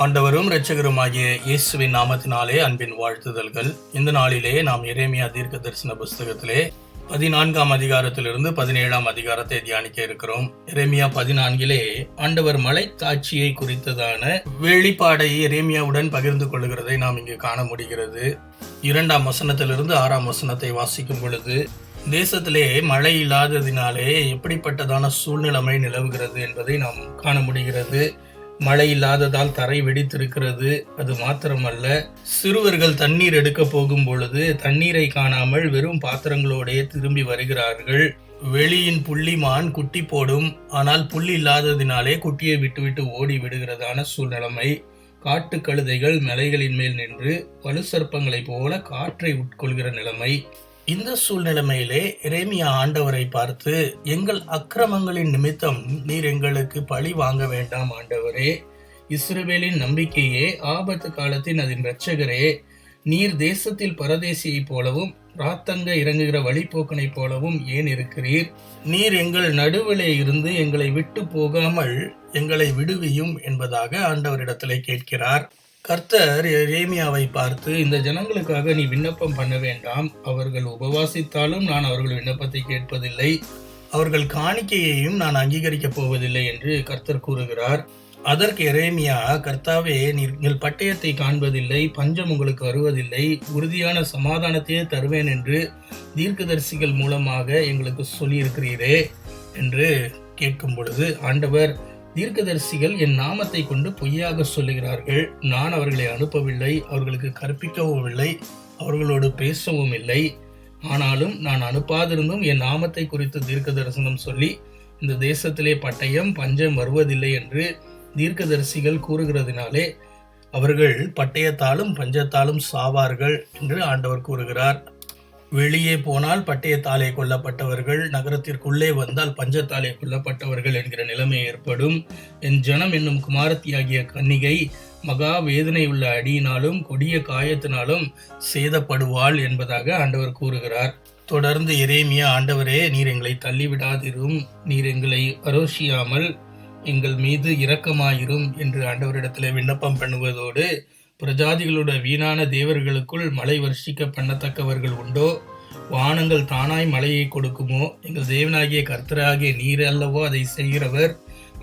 ஆண்டவரும் இரட்சகருமாகிய இயேசுவின் நாமத்தினாலே அன்பின் வாழ்த்துதல்கள். இந்த நாளிலே நாம் எரேமியா தீர்க்க தரிசன புஸ்தகத்திலே 14ஆம் அதிகாரத்திலிருந்து 17ஆம் அதிகாரத்தை தியானிக்க இருக்கிறோம். எரேமியா 14 ஆண்டவர் மலை காட்சியை குறித்ததான வெளிப்பாடை எரேமியாவுடன் பகிர்ந்து கொள்ளுகிறதை நாம் இங்கு காண முடிகிறது. 2ஆம் வசனத்திலிருந்து 6ஆம் வசனத்தை வாசிக்கும் பொழுது, தேசத்திலே மழை இல்லாததினாலே எப்படிப்பட்டதான சூழ்நிலைமை நிலவுகிறது என்பதை நாம் காண முடிகிறது. மழை இல்லாததால் தரை வெடித்திருக்கிறது. அது மாத்திரமல்ல, சிறுவர்கள் தண்ணீர் எடுக்க போகும் பொழுது தண்ணீரை காணாமல் வெறும் பாத்திரங்களோடே திரும்பி வருகிறார்கள். வெளியின் புள்ளிமான் குட்டி போடும், ஆனால் புள்ளி இல்லாததினாலே குட்டியை விட்டுவிட்டு ஓடி விடுகிறதான சூழ்நிலைமை. காட்டு கழுதைகள் மலைகளின் மேல் நின்று வலு சர்ப்பங்களைப் போல காற்றை உட்கொள்கிற நிலைமை. இந்த சூழ்நிலைமையிலே எரேமியா ஆண்டவரை பார்த்து, எங்கள் அக்கிரமங்களின் நிமித்தம் நீர் எங்களுக்கு பழி வாங்க வேண்டாம் ஆண்டவரே. இஸ்ரவேலின் நம்பிக்கையே, ஆபத்து காலத்தின் அதன் இரட்சகரே, நீர் தேசத்தில் பரதேசியைப் போலவும் ராத்தங்க இறங்குகிற வழிபோக்கனைப் போலவும் ஏன் இருக்கிறீர்? நீர் எங்கள் நடுவிலே இருந்து எங்களை விட்டு போகாமல் எங்களை விடுவியும் என்பதாக ஆண்டவரிடத்திலே கேட்கிறார். கர்த்தர் எரேமியாவை பார்த்து, இந்த ஜனங்களுக்காக நீ விண்ணப்பம் பண்ண வேண்டாம். அவர்கள் உபவாசித்தாலும் நான் அவர்கள் விண்ணப்பத்தை கேட்பதில்லை. அவர்கள் காணிக்கையையும் நான் அங்கீகரிக்கப் போவதில்லை என்று கர்த்தர் கூறுகிறார். அதற்கு எரேமியா, கர்த்தாவே, நீங்கள் பட்டயத்தை காண்பதில்லை, பஞ்சம் உங்களுக்கு வருவதில்லை, உறுதியான சமாதானத்தையே தருவேன் என்று தீர்க்கதரிசிகள் மூலமாக எங்களுக்கு சொல்லியிருக்கிறீரே என்று கேட்கும் பொழுது, ஆண்டவர், தீர்க்கதரிசிகள் என் நாமத்தை கொண்டு பொய்யாக சொல்லுகிறார்கள். நான் அவர்களை அனுப்பவில்லை, அவர்களுக்கு கற்பிக்கவும் இல்லை, அவர்களோடு பேசவும் இல்லை. ஆனாலும் நான் அனுப்பாதிருந்தும் என் நாமத்தை குறித்து தீர்க்க தரிசனம் சொல்லி இந்த தேசத்திலே பட்டயம் பஞ்சம் வருவதில்லை என்று தீர்க்கதரிசிகள் கூறுகிறதினாலே அவர்கள் பட்டயத்தாலும் பஞ்சத்தாலும் சாவார்கள் என்று ஆண்டவர் கூறுகிறார். வெளியே போனால் பட்டயத்தாலே கொல்லப்பட்டவர்கள், நகரத்திற்குள்ளே வந்தால் பஞ்சத்தாலே கொல்லப்பட்டவர்கள் என்கிற நிலைமை ஏற்படும். என் ஜனம் என்னும் குமாரத்தியாகிய கன்னிகை மகா வேதனை உள்ள அடியினாலும் கொடிய காயத்தினாலும் சேதப்படுவாள் என்பதாக ஆண்டவர் கூறுகிறார். தொடர்ந்து எரேமியா, ஆண்டவரே, நீர் எங்களை தள்ளிவிடாதிரும், நீர் எங்களை அரோசியாமல் எங்கள் மீது இரக்கமாயிரும் என்று ஆண்டவரிடத்திலே விண்ணப்பம் பண்ணுவதோடு, பிரஜாதிகளோட வீணான தேவர்களுக்குள் மழை வர்ஷிக்க பண்ணத்தக்கவர்கள் உண்டோ? வானங்கள் தானாய் மழையை கொடுக்குமோ? எங்கள் தேவனாகிய கர்த்தராகிய நீர் அல்லவோ அதை செய்கிறவர்.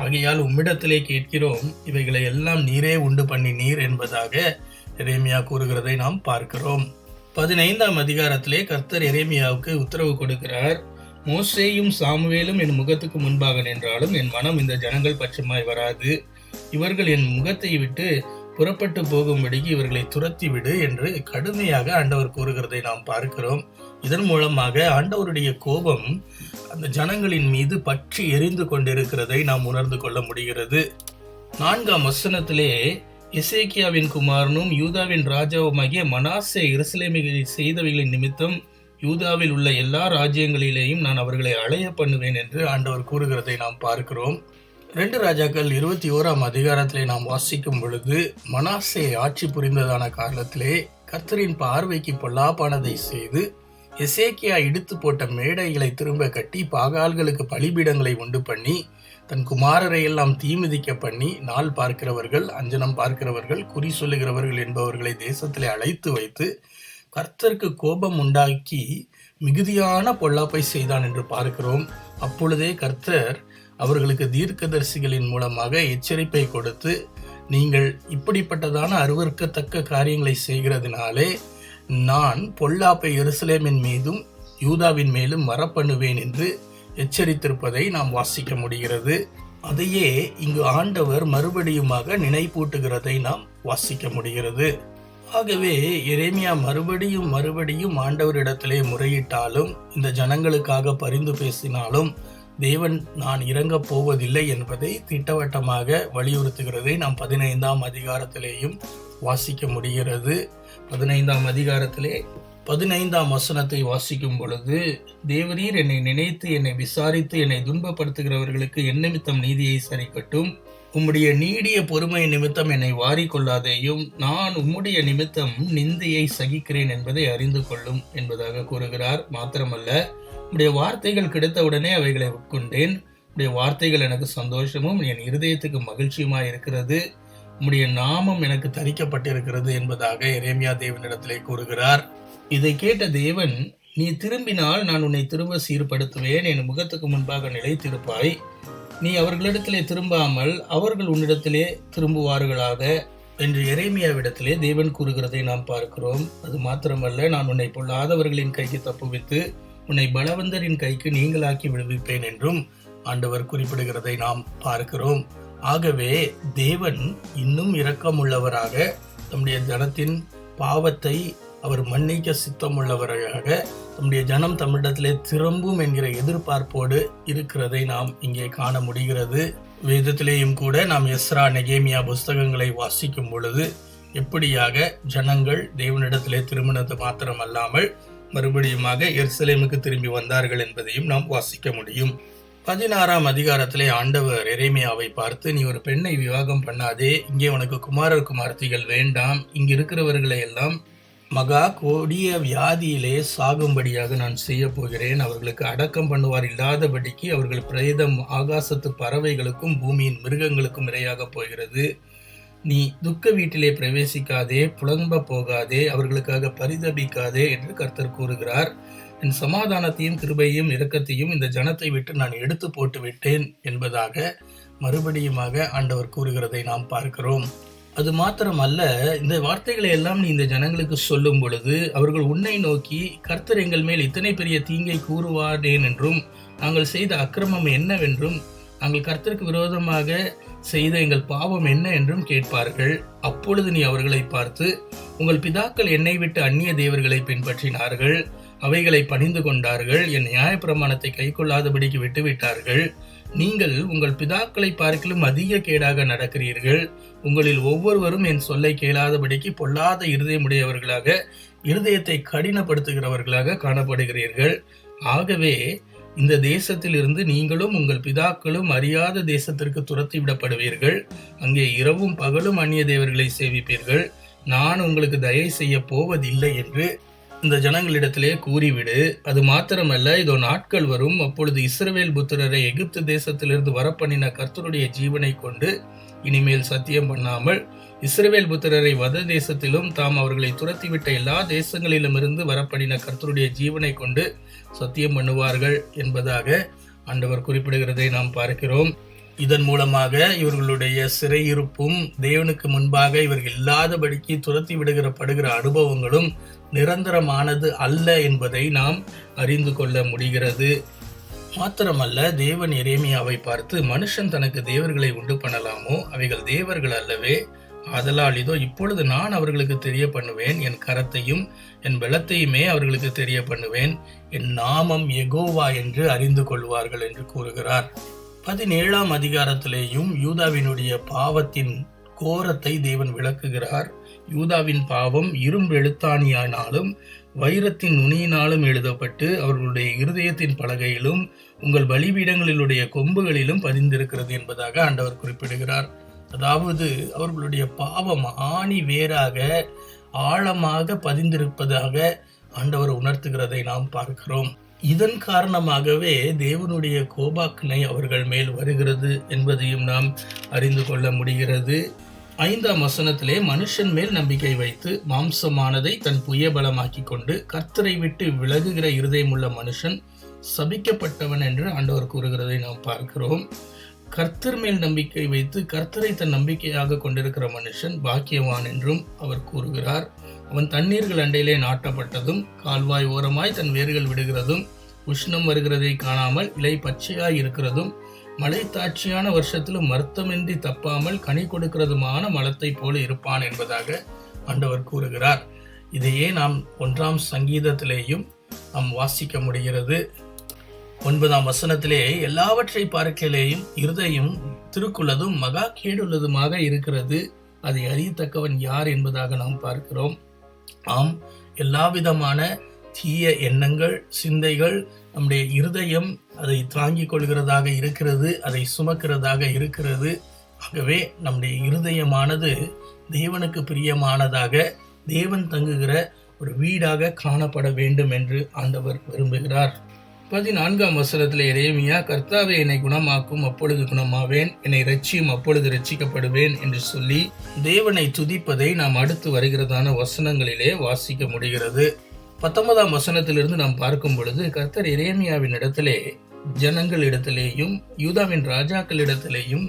ஆகையால் உம்மிடத்திலே கேட்கிறோம், இவைகளை எல்லாம் நீரே உண்டு பண்ணி நீர் என்பதாக எரேமியா கூறுகிறதை நாம் பார்க்கிறோம். 15ஆம் அதிகாரத்திலே கர்த்தர் எரேமியாவுக்கு உத்தரவு கொடுக்கிறார். மோசேயும் சாமுவேலும் என் முகத்துக்கு முன்பாக நின்றாலும் என் மனம் இந்த ஜனங்கள் பட்சமாய் வராது. இவர்கள் என் முகத்தை விட்டு புறப்பட்டு போகும்படிக்கு இவர்களை துரத்தி விடு என்று கடுமையாக ஆண்டவர் கூறுகிறதை நாம் பார்க்கிறோம். இதன் மூலமாக ஆண்டவருடைய கோபம் அந்த ஜனங்களின் மீது பற்றி எரிந்து கொண்டிருக்கிறதை நாம் உணர்ந்து கொள்ள முடிகிறது. 4ஆம் வசனத்திலே, எசேக்கியாவின் குமாரனும் யூதாவின் ராஜாவுமாகிய மனாசே எருசலேமில் செய்தவைகளின் நிமித்தம் யூதாவில் உள்ள எல்லா ராஜ்யங்களிலேயும் நான் அவர்களை அலைய பண்ணுவேன் என்று ஆண்டவர் கூறுகிறதை நாம் பார்க்கிறோம். 2 ராஜாக்கள் 21ஆம் அதிகாரத்திலே நாம் வாசிக்கும் பொழுது, மனாசே ஆட்சி புரிந்ததான காலத்திலே கர்த்தரின் பார்வைக்கு பொல்லாப்பானதை செய்து எசேக்கியா இடித்து போட்ட மேடைகளை திரும்ப கட்டி பாகால்களுக்கு பலிபீடங்களை உண்டு பண்ணி தன் குமாரரை எல்லாம் தீமிதிக்க பண்ணி நாள் பார்க்கிறவர்கள், அஞ்சனம் பார்க்கிறவர்கள், குறி சொல்லுகிறவர்கள் என்பவர்களை தேசத்திலே அழைத்து வைத்து கர்த்தருக்கு கோபம் உண்டாக்கி மிகுதியான பொல்லாப்பை செய்தான் என்று பார்க்கிறோம். அப்பொழுதே கர்த்தர் அவர்களுக்கு தீர்க்கதரிசிகளின் மூலமாக எச்சரிப்பை கொடுத்து, நீங்கள் இப்படிப்பட்டதான அருவருக்கத்தக்க காரியங்களை செய்கிறதுனாலே நான் பொல்லாப்பை எருசலேமின் மீதும் யூதாவின் மேலும் வரப்பண்ணுவேன் என்று எச்சரித்திருப்பதை நாம் வாசிக்க முடிகிறது. அதையே இங்கு ஆண்டவர் மறுபடியுமாக நினைப்பூட்டுகிறதை நாம் வாசிக்க முடிகிறது. ஆகவே எரேமியா மறுபடியும் ஆண்டவரிடத்திலே முறையிட்டாலும், இந்த ஜனங்களுக்காக பரிந்து பேசினாலும் தேவன் நான் இறங்கப் போவதில்லை என்பதை திட்டவட்டமாக வலியுறுத்துகிறதை நாம் 15ஆம் அதிகாரத்திலேயும் வாசிக்க முடிகிறது. 15ஆம் அதிகாரத்திலே 15ஆம் வசனத்தை வாசிக்கும் பொழுது, தேவரீர் என்னை நினைத்து என்னை விசாரித்து என்னை துன்பப்படுத்துகிறவர்களுக்கு என் நிமித்தம் நீதியை சரிக்கட்டும். உம்முடைய நீடிய பொறுமை நிமித்தம் என்னை வாரிக்கொள்ளாதேயும், நான் உம்முடைய நிமித்தம் நிந்தையை சகிக்கிறேன் என்பதை அறிந்து கொள்ளும் என்பதாக கூறுகிறார். மாத்திரமல்ல, உடைய வார்த்தைகள் கிடைத்தவுடனே அவைகளை உட்கொண்டேன். உடைய வார்த்தைகள் எனக்கு சந்தோஷமும் என் இருதயத்துக்கு மகிழ்ச்சியுமாய் இருக்கிறது. உம்முடைய நாமம் எனக்கு தரிக்கப்பட்டிருக்கிறது என்பதாக எரேமியா தேவனிடத்திலே கூறுகிறார். இதை கேட்ட தேவன், நீ திரும்பினால் நான் உன்னை திரும்ப சீர்படுத்துவேன், என் முகத்துக்கு முன்பாக நிலைத்திருப்பாய். நீ அவர்களிடத்திலே திரும்பாமல் அவர்கள் உன்னிடத்திலே திரும்புவார்களாக என்று எரேமியாவிடத்திலே தேவன் கூறுகிறதை நாம் பார்க்கிறோம். அது மாத்திரமல்ல, நான் உன்னை பொல்லாதவர்களின் கைக்கு தப்புவித்து உன்னை பலவந்தரின் கைக்கு நீங்களாக்கி விடுவிப்பேன் என்றும் ஆண்டவர் குறிப்பிடுகிறதை நாம் பார்க்கிறோம். ஆகவே தேவன் இன்னும் இரக்கமுள்ளவராக தம்முடைய ஜனத்தின் பாவத்தை அவர் மன்னிக்க சித்தமுள்ளவராக தம்முடைய ஜனம் தமிழத்திலே திரும்பும் என்கிற எதிர்பார்ப்போடு இருக்கிறதை நாம் இங்கே காண முடிகிறது. வேதத்திலேயும் கூட நாம் எஸ்ரா, நெகேமியா புஸ்தகங்களை வாசிக்கும் பொழுது எப்படியாக ஜனங்கள் தேவனிடத்திலே திரும்பினது மாத்திரமல்லாமல் மறுபடியுமாக எருசலேமுக்கு திரும்பி வந்தார்கள் என்பதையும் நாம் வாசிக்க முடியும். 16ஆம் அதிகாரத்திலே ஆண்டவர் எரேமியாவை பார்த்து, நீ ஒரு பெண்ணை விவாகம் பண்ணாதே, இங்கே உனக்கு குமாரர் குமார்த்திகள் வேண்டாம், இங்கு இருக்கிறவர்களை எல்லாம் மகா கொடிய வியாதியிலே சாகும்படியாக நான் செய்ய போகிறேன். அவர்களுக்கு அடக்கம் பண்ணுவார் இல்லாதபடிக்கு அவர்கள் பிரேதம் ஆகாசத்து பறவைகளுக்கும் பூமியின் மிருகங்களுக்கும் இரையாக போகிறது. நீ துக்க வீட்டிலே பிரவேசிக்காதே, புலம்ப போகாதே, அவர்களுக்காக பரிதபிக்காதே என்று கர்த்தர் கூறுகிறார். என் சமாதானத்தையும் கிருபையும் இரக்கத்தையும் இந்த ஜனத்தை விட்டு நான் எடுத்து போட்டு விட்டேன் என்பதாக மறுபடியுமாக ஆண்டவர் கூறுகிறதை நாம் பார்க்கிறோம். அது மாத்திரமல்ல, இந்த வார்த்தைகளை எல்லாம் நீ இந்த ஜனங்களுக்கு சொல்லும் பொழுது அவர்கள் உன்னை நோக்கி, கர்த்தர் எங்கள் மேல் இத்தனை பெரிய தீங்கை கூறுவாரேன் என்றும், நாங்கள் செய்த அக்கிரமம் என்னவென்றும், நாங்கள் கர்த்தருக்கு விரோதமாக செய்த எங்கள் பாவம் என்ன என்றும் கேட்பார்கள். அப்பொழுது நீ அவர்களை பார்த்து, உங்கள் பிதாக்கள் என்னை விட்டு அந்நிய தேவர்களை பின்பற்றினார்கள், அவைகளை பணிந்து கொண்டார்கள், என் நியாயப்பிரமாணத்தை கைக்கொள்ளாதபடிக்கு விட்டுவிட்டார்கள். நீங்கள் உங்கள் பிதாக்களை பார்க்கிலும் அதிக கேடாக நடக்கிறீர்கள். உங்களில் ஒவ்வொருவரும் என் சொல்லை கேளாதபடிக்கு பொல்லாத இருதயமுடையவர்களாக, இருதயத்தை கடினப்படுத்துகிறவர்களாக காணப்படுகிறீர்கள். ஆகவே இந்த தேசத்தில் இருந்து நீங்களும் உங்கள் பிதாக்களும் அறியாத தேசத்திற்கு துரத்தி விடப்படுவீர்கள். அங்கே இரவும் பகலும் அந்நிய தேவர்களை சேவிப்பீர்கள். நான் உங்களுக்கு தயை செய்ய போவதில்லை என்று இந்த ஜனங்களிடத்திலே கூறிவிடு. அது மாத்திரமல்ல, இதோ நாட்கள் வரும், அப்பொழுது இஸ்ரவேல் புத்திரரை எகிப்து தேசத்திலிருந்து வரப்பண்ணின கர்த்தருடைய ஜீவனை கொண்டு இனிமேல் சத்தியம் பண்ணாமல், இஸ்ரவேல் புத்திரரை வத தேசத்திலும் தாம் அவர்களை துரத்திவிட்ட எல்லா தேசங்களிலும் இருந்து வரப்பண்ணின கர்த்தருடைய ஜீவனை கொண்டு சத்தியம் பண்ணுவார்கள் என்பதாக ஆண்டவர் குறிப்பிடுகிறதை நாம் பார்க்கிறோம். இதன் மூலமாக இவர்களுடைய சிறையிருப்பும் தேவனுக்கு முன்பாக இவர்கள் இல்லாதபடிக்கு துரத்தி படுகிற அனுபவங்களும் நிரந்தரமானது அல்ல என்பதை நாம் அறிந்து கொள்ள முடிகிறது. மாத்திரமல்ல, தேவன் எரேமியாவை பார்த்து, மனுஷன் தனக்கு தேவர்களை உண்டு பண்ணலாமோ, அவைகள் தேவர்கள் அல்லவே. ஆதலால் இதோ இப்பொழுது நான் அவர்களுக்கு தெரிய பண்ணுவேன், என் கரத்தையும் என் பலத்தையுமே அவர்களுக்கு தெரிய பண்ணுவேன், என் நாமம் யெகோவா என்று அறிந்து கொள்வார்கள் என்று கூறுகிறார். 17ஆம் அதிகாரத்திலேயும் யூதாவினுடைய பாவத்தின் கோரத்தை தேவன் விளக்குகிறார். யூதாவின் பாவம் இரும்பு எழுத்தாணியானாலும் வைரத்தின் நுனியினாலும் எழுதப்பட்டு அவர்களுடைய இருதயத்தின் பலகையிலும் உங்கள் பலிபீடங்களிலுடைய கொம்புகளிலும் பதிந்திருக்கிறது என்பதாக ஆண்டவர் குறிப்பிடுகிறார். அதாவது அவர்களுடைய பாவம் ஆணி வேறாக ஆழமாக பதிந்திருப்பதாக ஆண்டவர் உணர்த்துகிறதை நாம் பார்க்கிறோம். இதன் காரணமாகவே தேவனுடைய கோபாக்கினை அவர்கள் மேல் வருகிறது என்பதையும் நாம் அறிந்து கொள்ள முடிகிறது. 5ஆம் வசனத்திலே, மனுஷன் மேல் நம்பிக்கை வைத்து மாம்சமானதை தன் புய பலமாக்கி கொண்டு கர்த்தரை விட்டு விலகுகிற இருதயமுள்ள மனுஷன் சபிக்கப்பட்டவன் என்று ஆண்டவர் கூறுகிறதை நாம் பார்க்கிறோம். கர்த்தர் மேல் நம்பிக்கை வைத்து கர்த்தரை தன் நம்பிக்கையாக கொண்டிருக்கிற மனுஷன் பாக்கியவான் என்றும் அவர் கூறுகிறார். அவன் தண்ணீர்கள் அண்டையிலே நாட்டப்பட்டதும் கால்வாய் ஓரமாய் தன் வேர்கள் விடுகிறதும் உஷ்ணம் வருகிறதை காணாமல் இலை பச்சையாய் இருக்கிறதும் மழை தாட்சியான வருஷத்திலும் மருத்துவமின்றி தப்பாமல் கனி கொடுக்கிறதுமான மலத்தை போல இருப்பான் என்பதாக ஆண்டவர் கூறுகிறார். இதையே நாம் 1ஆம் சங்கீதத்திலேயும் நாம் வாசிக்க முடிகிறது. 9ஆம் வசனத்திலே, எல்லாவற்றை பார்க்கலேயும் இருதயம் திருக்குள்ளதும் மகா கேடுள்ளதுமாக இருக்கிறது, அதை அறியத்தக்கவன் யார் என்பதாக நாம் பார்க்கிறோம். ஆம், எல்லாவிதமான தீய எண்ணங்கள், சிந்தைகள் நம்முடைய இருதயம் அதை தாங்கிக் கொள்கிறதாக இருக்கிறது, அதை சுமக்கிறதாக இருக்கிறது. ஆகவே நம்முடைய இருதயமானது தேவனுக்கு பிரியமானதாக, தேவன் தங்குகிற ஒரு வீடாக காணப்பட வேண்டும் என்று ஆண்டவர் விரும்புகிறார். 14ஆம் வசனத்திலே எரேமியா, கர்த்தாவே என்னை குணமாக்கும், அப்பொழுது குணமாவேன், என்னை இரட்சியும், அப்பொழுது இரட்சிக்கப்படுவேன் என்று சொல்லி தேவனை துதிப்பதை நாம் அடுத்து வருகிறதான வசனங்களிலே வாசிக்க முடிகிறது. 19ஆம் வசனத்திலிருந்து நாம் பார்க்கும் பொழுது, கர்த்தர் எரேமியாவின் இடத்திலே, ஜனங்களிடத்திலேயும் யூதாவின் ராஜாக்களிடத்திலேயும்,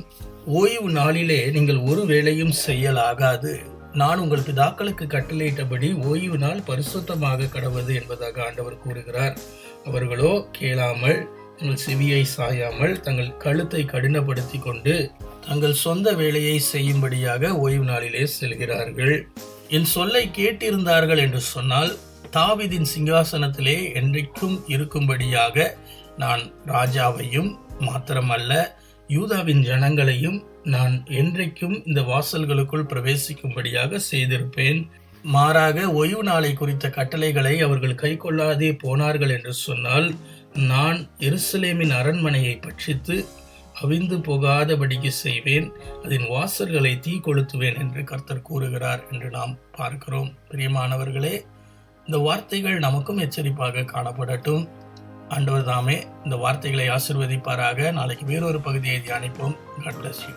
ஓய்வு நாளிலே நீங்கள் ஒரு வேளையும் செய்யலாகாது, நான் உங்கள் பிதாக்களுக்கு கட்டளையிட்டபடி ஓய்வு நாள் பரிசுத்தமாக கடவது என்பதாக ஆண்டவர் கூறுகிறார். அவர்களோ கேளாமல், தங்கள் செவியை சாயாமல், தங்கள் கழுத்தை கடினப்படுத்தி கொண்டு தங்கள் சொந்த வேலையை செய்யும்படியாக ஓய்வு நாளிலே செல்கிறார்கள். என் சொல்லை கேட்டிருந்தார்கள் என்று சொன்னால், தாவீதின் சிங்காசனத்திலே என்றைக்கும் இருக்கும்படியாக நான் ராஜாவையும் மாத்திரமல்ல, யூதாவின் ஜனங்களையும் நான் என்றைக்கும் இந்த வாசல்களுக்குள் பிரவேசிக்கும்படியாக செய்திருப்பேன். மாறாக ஓய்வு நாளை குறித்த கட்டளைகளை அவர்கள் கை கொள்ளாதே போனார்கள் என்று சொன்னால், நான் எருசலேமின் அரண்மனையை பட்சித்து அவிந்து போகாதபடிக்கு செய்வேன், அதன் வாசல்களை தீ கொளுத்துவேன் என்று கர்த்தர் கூறுகிறார் என்று நாம் பார்க்கிறோம். பிரியமானவர்களே, இந்த வார்த்தைகள் நமக்கும் எச்சரிப்பாக காணப்படட்டும். ஆண்டவர் தாமே இந்த வார்த்தைகளை ஆசீர்வதிப்பாராக. நாளைக்கு வேறொரு பகுதியை தியானிப்போம். God bless you.